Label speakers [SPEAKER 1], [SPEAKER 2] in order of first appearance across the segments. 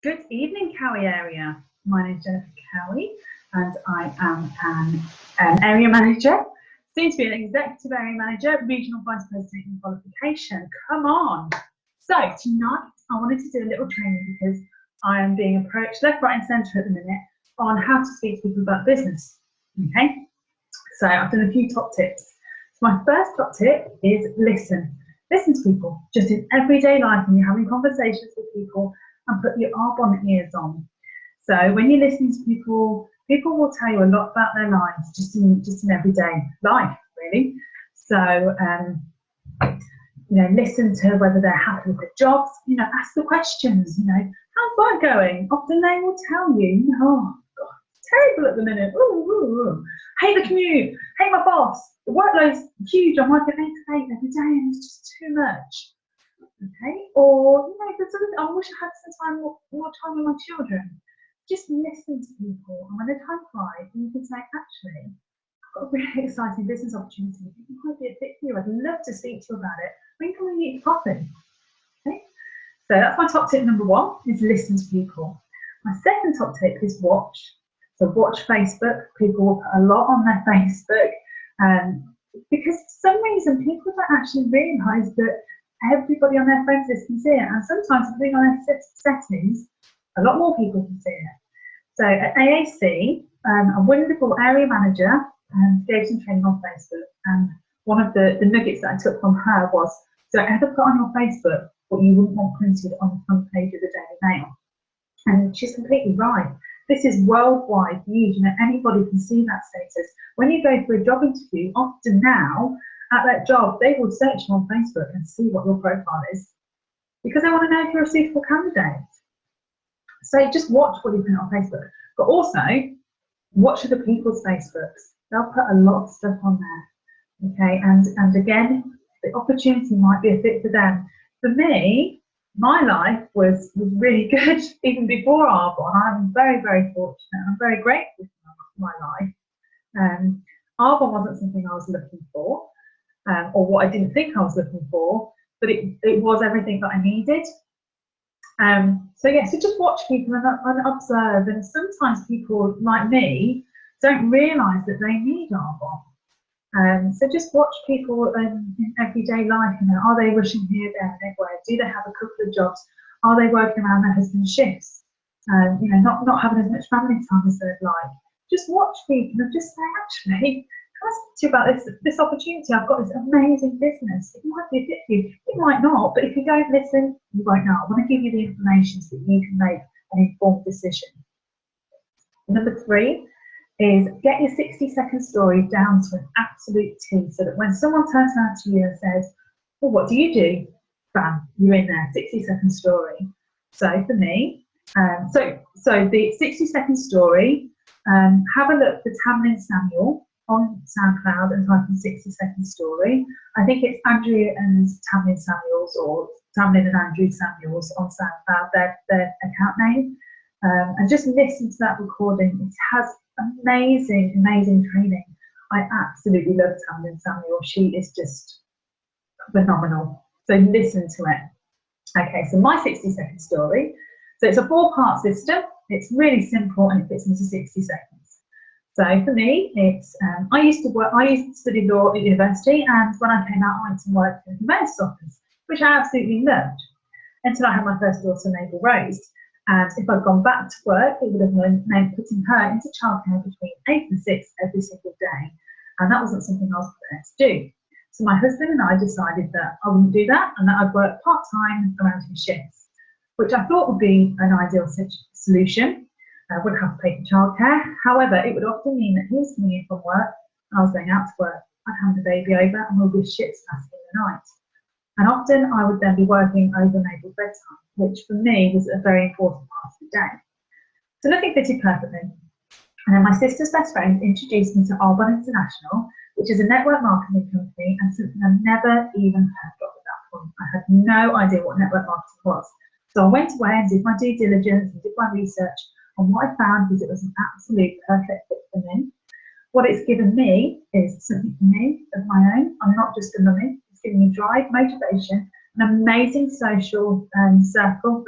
[SPEAKER 1] Good evening, Cowie area. My name is Jennifer Cowie, and I am an area manager, soon to be an executive area manager, regional vice president in qualification. Come on. So tonight I wanted to do a little training because I am being approached left, right and centre at the minute on how to speak to people about business. Okay, so I've done a few top tips. So my first top tip is listen. Listen to people, just in everyday life when you're having conversations with people, and put your bonnet ears on. So when you're listening to people, people will tell you a lot about their lives, just in everyday life, really. So listen to whether they're happy with their jobs. Ask the questions. How's that going? Often they will tell you, oh God, it's terrible at the minute. Ooh. Hate the commute. Hate my boss. The workload's huge. I'm working 8 to 8 every day, and it's just too much. Okay, or there's something, I wish I had some more time with my children. Just listen to people, and when the time's right, you can say, actually, I've got a really exciting business opportunity. I think it might be a fit for you. I'd love to speak to you about it. When can we eat coffee? Okay, so that's my top tip number one, is listen to people. My second top tip is watch. So watch Facebook. People will put a lot on their Facebook, because for some reason people don't actually realise that everybody on their friends list can see it, and sometimes depending on their settings, a lot more people can see it. So at AAC, a wonderful area manager gave some training on Facebook, and one of the nuggets that I took from her was, don't ever put on your Facebook what you wouldn't want printed on the front page of the Daily Mail. And she's completely right. This is worldwide news. Anybody can see that status. When you go for a job interview, often now, at that job, they will search you on Facebook and see what your profile is, because they want to know if you're a suitable candidate. So just watch what you put on Facebook, but also watch other people's Facebooks. They'll put a lot of stuff on there. Okay, and again, the opportunity might be a fit for them. For me, my life was really good even before Arbonne. I'm very, very fortunate. I'm very grateful for my life. Arbonne wasn't something I was looking for. Or what I didn't think I was looking for, but it was everything that I needed. So just watch people and observe, and sometimes people like me don't realise that they need Arbonne. So just watch people in everyday life. Are they rushing here, there, and everywhere? Do they have a couple of jobs? Are they working around their husband's shifts? Not having as much family time as they'd like. Just watch people and just say, actually, can I speak to you about this opportunity? I've got this amazing business. It might be a fit for you. It might not, but if you don't listen, you won't know. I want to give you the information so that you can make an informed decision. Number 3 is get your 60-second story down to an absolute T, so that when someone turns around to you and says, well, what do you do? Bam, you're in there, 60-second story. So for me, so the 60-second story, have a look for Tamlin Samuel on SoundCloud and type in 60-second story. I think it's Andrew and Tamlin Samuels, or Tamlin and Andrew Samuels on SoundCloud, their account name. And just listen to that recording. It has amazing, amazing training. I absolutely love Tamlin Samuel. She is just phenomenal. So listen to it. Okay, so my 60-second story. So it's a 4-part system. It's really simple and it fits into 60 seconds. So for me, it's I used to study law at university, and when I came out, I went to work in the conveyancing office, which I absolutely loved, until I had my first daughter, Mabel Rose. And if I'd gone back to work, it would have meant putting her into childcare between 8 and 6 every single day, and that wasn't something I was prepared to do. So my husband and I decided that I wouldn't do that, and that I'd work part-time around his shifts, which I thought would be an ideal solution. I wouldn't have to pay for childcare. However, it would often mean that he was coming in from work and I was going out to work. I'd hand the baby over and we'll be shifts passing in the night. And often I would then be working over Mabel's bedtime, which for me was a very important part of the day. So nothing fitted perfectly. And then my sister's best friend introduced me to Arbonne International, which is a network marketing company, and something I've never even heard of at that point. I had no idea what network marketing was. So I went away and did my due diligence and did my research, and what I found was it was an absolute perfect fit for me. What it's given me is something for me of my own. I'm not just a mummy. It's given me drive, motivation, an amazing social circle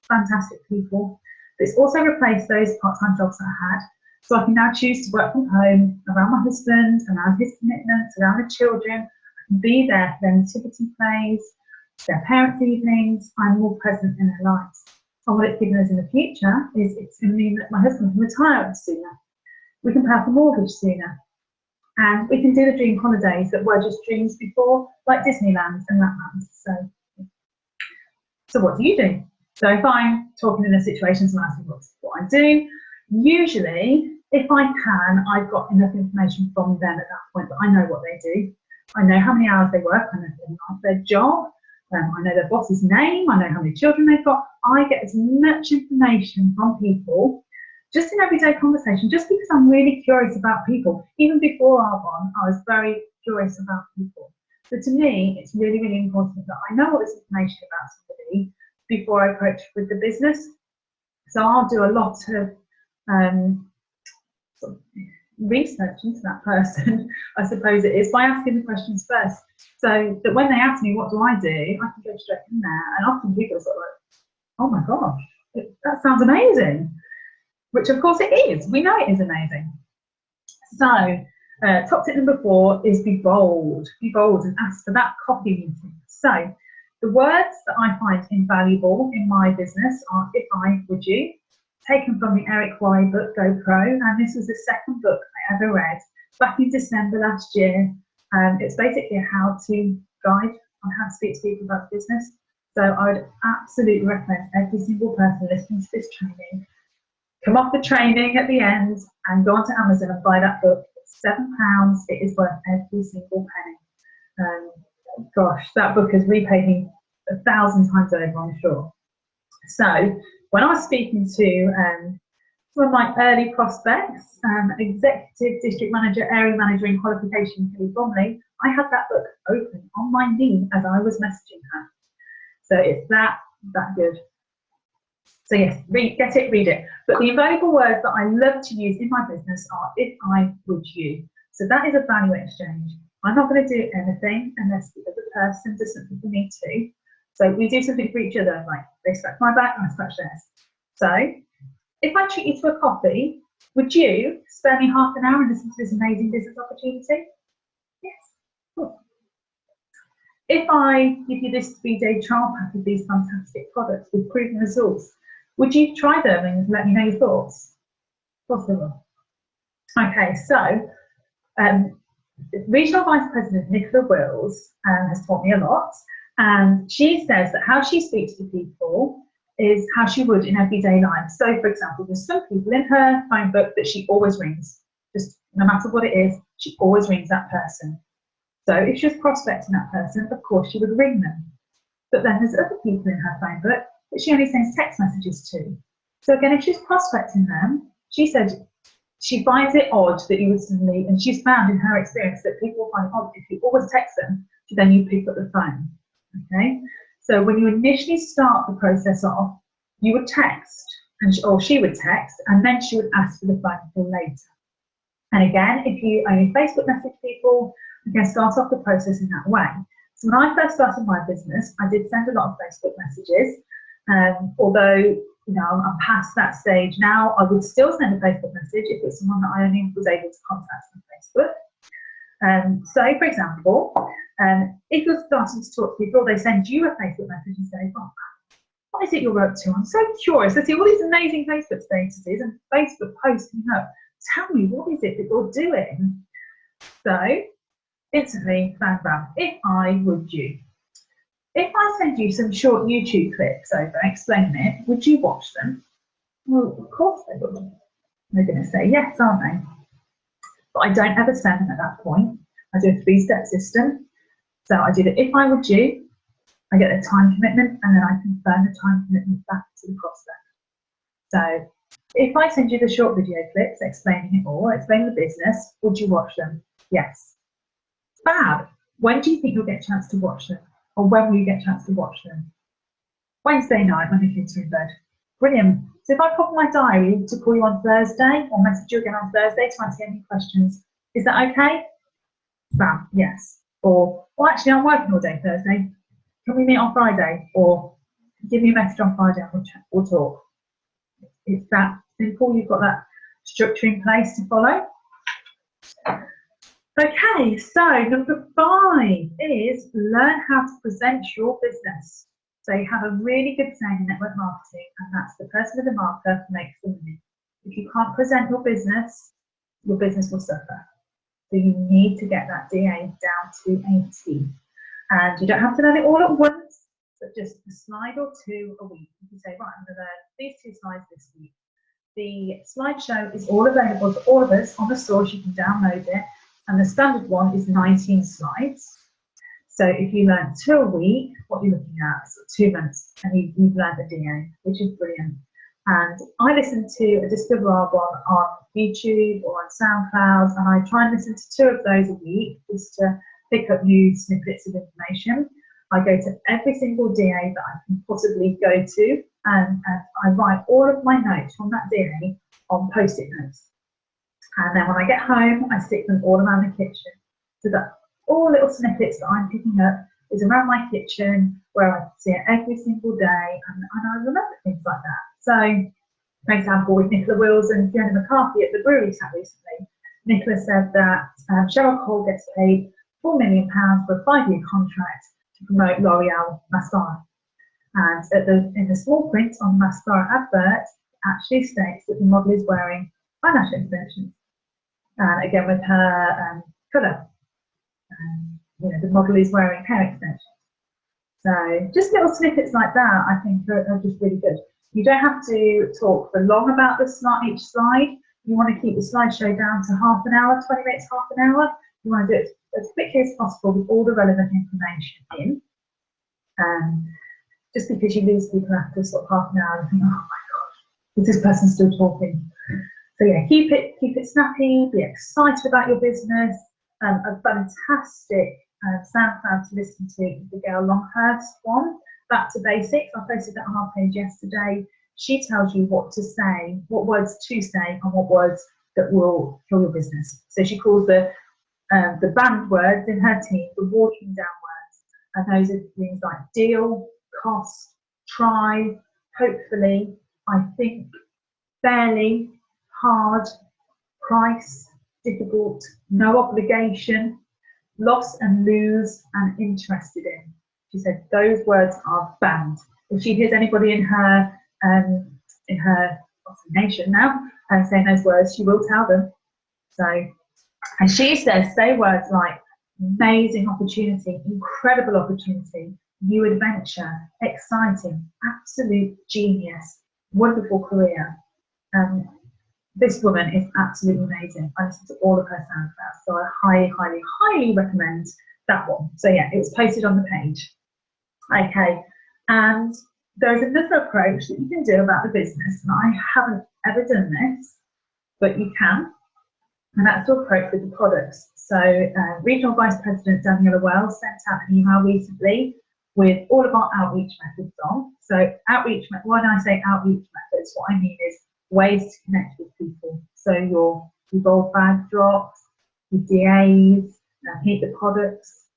[SPEAKER 1] fantastic people. But it's also replaced those part-time jobs that I had. So I can now choose to work from home, around my husband, around his commitments, around the children. I can be there for their nativity plays, their parents' evenings. I'm more present in their lives. And what it's given us in the future is it's going to mean that my husband can retire sooner. We can pay off the mortgage sooner. And we can do the dream holidays that were just dreams before, like Disneyland and Lapland. So what do you do? So if I'm talking in a situation, someone asks me what I do, usually, if I can, I've got enough information from them at that point that I know what they do. I know how many hours they work, I know if they like their job, I know their boss's name, I know how many children they've got. I get as much information from people just in everyday conversation, just because I'm really curious about people. Even before Arbonne, I was very curious about people. So to me, it's really, really important that I know all this information about somebody before I approach with the business. So I'll do a lot of sort of research into that person, I suppose it is, by asking the questions first. So that when they ask me, what do, I can go straight in there. And often people are sort of like, oh my gosh, that sounds amazing. Which of course it is. We know it is amazing. So top tip number 4 is be bold. Be bold and ask for that coffee meeting. So the words that I find invaluable in my business are if I, would you, taken from the Eric Worre book, Go Pro, and this was the second book I ever read back in December last year. It's basically a how-to guide on how to speak to people about business. So I would absolutely recommend every single person listening to this training come off the training at the end and go onto Amazon and buy that book. It's £7. It is worth every single penny. Gosh, that book has repaid me 1,000 times over, I'm sure. So when I was speaking to some of my early prospects, Executive District Manager, Area Manager in Qualification, Kelly Bromley, I had that book open on my knee as I was messaging her. So it's that good. So yes, get it, read it. But the invaluable words that I love to use in my business are if I, would you. So that is a value exchange. I'm not going to do anything unless the other person does something for me too. So we do something for each other, like they scratch my back and I scratch theirs. So if I treat you to a coffee, would you spare me half an hour and listen to this amazing business opportunity? Yes, cool. If I give you this 3-day trial pack of these fantastic products with proven results, would you try them and let me know your thoughts? Of course I will. Okay, so Regional Vice President Nicola Wills has taught me a lot, and she says that how she speaks to people is how she would in everyday life. So, for example, there's some people in her phone book that she always rings. Just no matter what it is, she always rings that person. So if she was prospecting that person, of course she would ring them. But then there's other people in her phone book that she only sends text messages to. So again, if she's prospecting them, she said she finds it odd that you would suddenly, and she's found in her experience that people find it odd if you always text them, then you pick up the phone. Okay, so when you initially start the process off, you would text, or she would text, and then she would ask for the phone call later. And again, if you only Facebook message people, you can start off the process in that way. So when I first started my business, I did send a lot of Facebook messages. Although, you know, I'm past that stage now, I would still send a Facebook message if it's someone that I only was able to contact on Facebook. So, for example, if you're starting to talk to people, they send you a Facebook message and say, oh, what is it you're up to? I'm so curious. I see all these amazing Facebook statuses and Facebook posts coming up. Tell me, what is it that you're doing? So, instantly, bang, bang, if I, would you. If I send you some short YouTube clips over explaining it, would you watch them? Well, of course they would. They're going to say yes, aren't they? But I don't ever send them at that point. I do a 3-step system. So I do the if I, would you, I get a time commitment, and then I confirm the time commitment back to the prospect. So if I send you the short video clips explaining it all, explaining the business, would you watch them? Yes. Fab. When do you think you'll get a chance to watch them? Or when will you get a chance to watch them? Wednesday night when the kids are in bed. Brilliant. So if I pop in my diary to call you on Thursday or message you again on Thursday to answer any questions, is that okay? Bam, yes. Or, well, actually, I'm working all day Thursday. Can we meet on Friday? Or, give me a message on Friday and we'll talk. It's that simple. You've got that structure in place to follow. Okay, so number 5 is learn how to present your business. So you have a really good saying in network marketing, and that's the person with the marker makes the money. If you can't present your business will suffer. So you need to get that DA down to a T. And you don't have to learn it all at once, but just a slide or 2 a week. You can say, right, I'm going to learn these 2 slides this week. The slideshow is all available to all of us on the source. You can download it. And the standard one is 19 slides. So if you learn 2 a week, what you're looking at is 2 months, and you've learned the DA, which is brilliant. And I listen to a Discover R one on YouTube or on SoundCloud, and I try and listen to 2 of those a week just to pick up new snippets of information. I go to every single DA that I can possibly go to, and I write all of my notes from that DA on Post-it notes. And then when I get home, I stick them all around the kitchen, so that all little snippets that I'm picking up is around my kitchen, where I see it every single day, and I remember things like that. So, for example, with Nicola Wills and Fiona McCarthy at the brewery chat recently, Nicola said that Cheryl Cole gets paid £4 million for a 5-year contract to promote L'Oreal mascara. And in the small print on the mascara advert, it actually states that the model is wearing eyelash extensions. And again, with her colour, the model is wearing hair extensions. So just little snippets like that, I think, are just really good. You don't have to talk for long about each slide. You want to keep the slideshow down to half an hour, 20 minutes, half an hour. You want to do it as quickly as possible with all the relevant information in. Just because you lose people after sort of half an hour, you think, oh my God, is this person still talking? So yeah, keep it snappy, be excited about your business. A fantastic SoundCloud to listen to is the Gail Longhurst one, Back to Basics. I posted that on our page yesterday. She tells you what to say, what words to say, and what words that will kill your business. So she calls the banned words in her team the walking down words, and those are things like deal, cost, try, hopefully, I think, fairly, hard, price, difficult, no obligation, loss and lose, and interested in. She said those words are banned. If she hears anybody in her nation now and saying those words, she will tell them. So, and she says, say words like amazing opportunity, incredible opportunity, new adventure, exciting, absolute genius, wonderful career. This woman is absolutely amazing. I listen to all of her SoundCloud, so I highly, highly, highly recommend that one. So yeah, it was posted on the page. Okay, and there's another approach that you can do about the business, and I haven't ever done this, but you can, and that's to approach with the products. So Regional Vice President Daniela Wells sent out an email recently with all of our outreach methods on. So when I say outreach methods, what I mean is ways to connect with people. So your gold bag drops, your DAs, meet the products,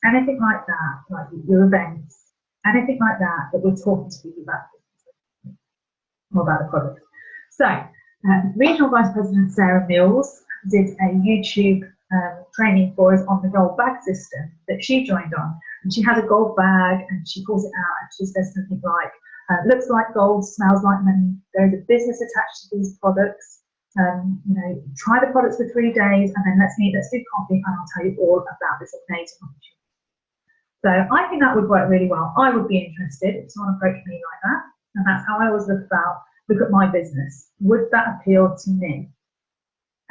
[SPEAKER 1] anything like that, like your events, anything like that we're talking to people about, more about the products. So Regional Vice President Sarah Mills did a YouTube training for us on the gold bag system that she joined on. And she has a gold bag and she pulls it out and she says something like, looks like gold, smells like money. There is a business attached to these products. Try the products for 3 days and then let's do coffee and I'll tell you all about this amazing opportunity. So I think that would work really well. I would be interested if someone approached me like that. And that's how I always look at my business. Would that appeal to me?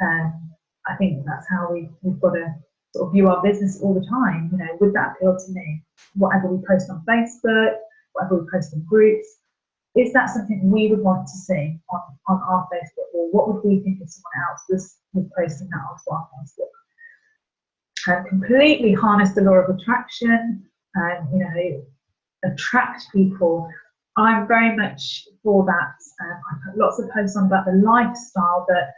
[SPEAKER 1] I think that's how we've got to sort of view our business all the time. Would that appeal to me? Whatever we post on Facebook, whatever we post in groups, is that something we would want to see on our Facebook, or what would we think if someone else was posting that onto our Facebook? Completely harness the law of attraction, attract people. I'm very much for that. I put lots of posts on about the lifestyle that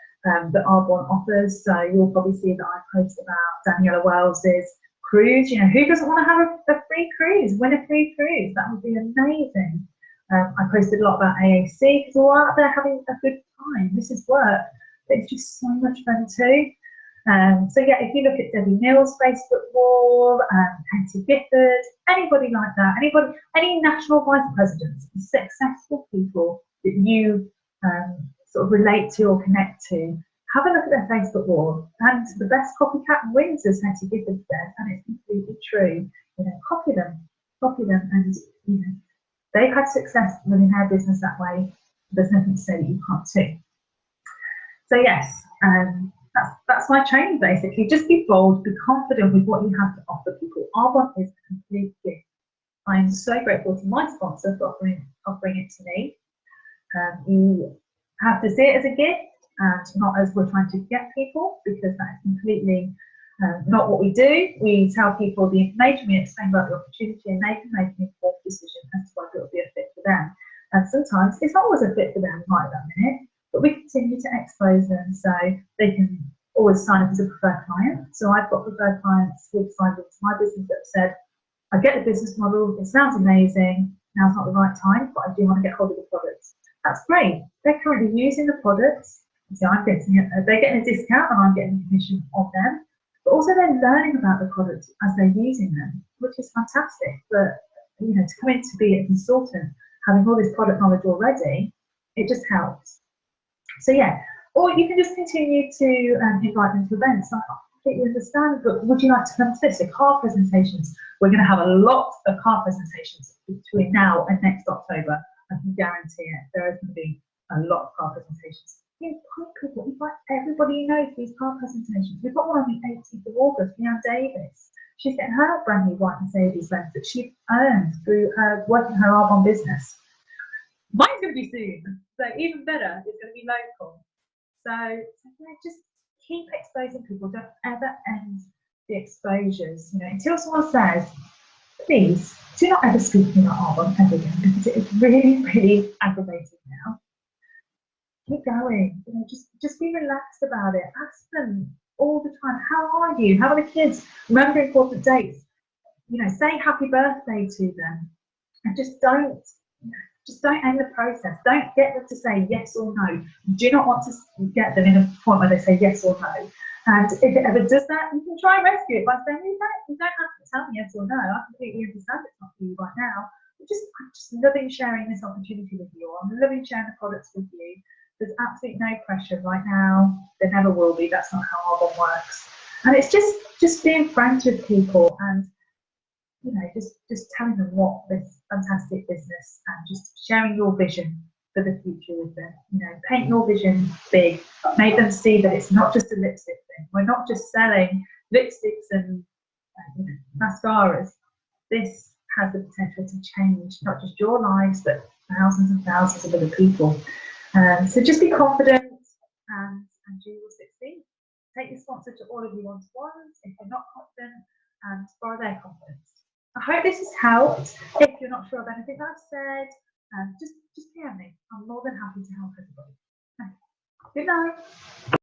[SPEAKER 1] Arbonne offers. So you'll probably see that I post about Daniela Wells's cruise. Who doesn't want to have a free cruise, win a free cruise? That would be amazing. I posted a lot about AAC because we're all out there having a good time. This is work, but it's just so much fun too. So yeah, if you look at Debbie Mills' Facebook wall, Katie Gifford, anybody like that, any national vice presidents, successful people that you sort of relate to or connect to, have a look at their Facebook wall. And the best copycat wins, as Katie Gifford said, and it's completely true. You know, copy them, and you know, they've had success running their business that way. There's nothing to say that you can't too. So yes, that's my training basically. Just be bold, be confident with what you have to offer people. Arbonne is a complete gift. I am so grateful to my sponsor for offering it to me. You have to see it as a gift and not as we're trying to get people, because that is completely not what we do. We tell people the information, we explain about the opportunity, and they can make an informed decision as to whether it will be a fit for them. And sometimes it's not always a fit for them right at that minute, but we continue to expose them so they can always sign up as a preferred client. So I've got preferred clients who've signed up to my business that have said, I get the business model, it sounds amazing, now's not the right time, but I do want to get hold of the products. That's great. They're currently using the products, so they're getting a discount and I'm getting a commission on them, but also they're learning about the products as they're using them, which is fantastic. But you know, to come in to be a consultant, having all this product knowledge already, it just helps. So yeah, or you can just continue to invite them to events. I completely understand, but would you like to come to this? So car presentations, we're going to have a lot of car presentations between now and next October. I can guarantee it. There is going to be a lot of car presentations. Invite people, invite everybody you know to these car presentations. We've got one on the 18th of August, Leanne Davis. She's getting her brand new white Mercedes Benz that she earned through her working her Arbonne business. Mine's going to be soon, so even better, it's going to be local. So yeah, just keep exposing people. Don't ever end the exposures. You know, until someone says, please do not ever speak to me about Arbonne ever again, because it is really, really aggravating now. Keep going. You know, just be relaxed about it. Ask them all the time, how are you? How are the kids? Remember important dates. You know, say happy birthday to them, and just don't end the process. Don't get them to say yes or no. Do not want to get them in a point where they say yes or no. And if it ever does that, you can try and rescue it by saying, you don't have to tell me yes or no. I completely understand it's not for you right now. I'm just loving sharing this opportunity with you. I'm loving sharing the products with you. There's absolutely no pressure right now. There never will be. That's not how Arbonne works. And it's just being friends with people and, you know, just telling them what this fantastic business and just sharing your vision for the future with them. You know, paint your vision big, make them see that it's not just a lipstick thing. We're not just selling lipsticks and mascaras. This has the potential to change not just your lives, but thousands and thousands of other people. So just be confident and you will succeed. Take your sponsor to all of your one-to-ones if you're not confident, and borrow their confidence. I hope this has helped. If you're not sure of anything I've said, just PM me. I'm more than happy to help everybody. Good night.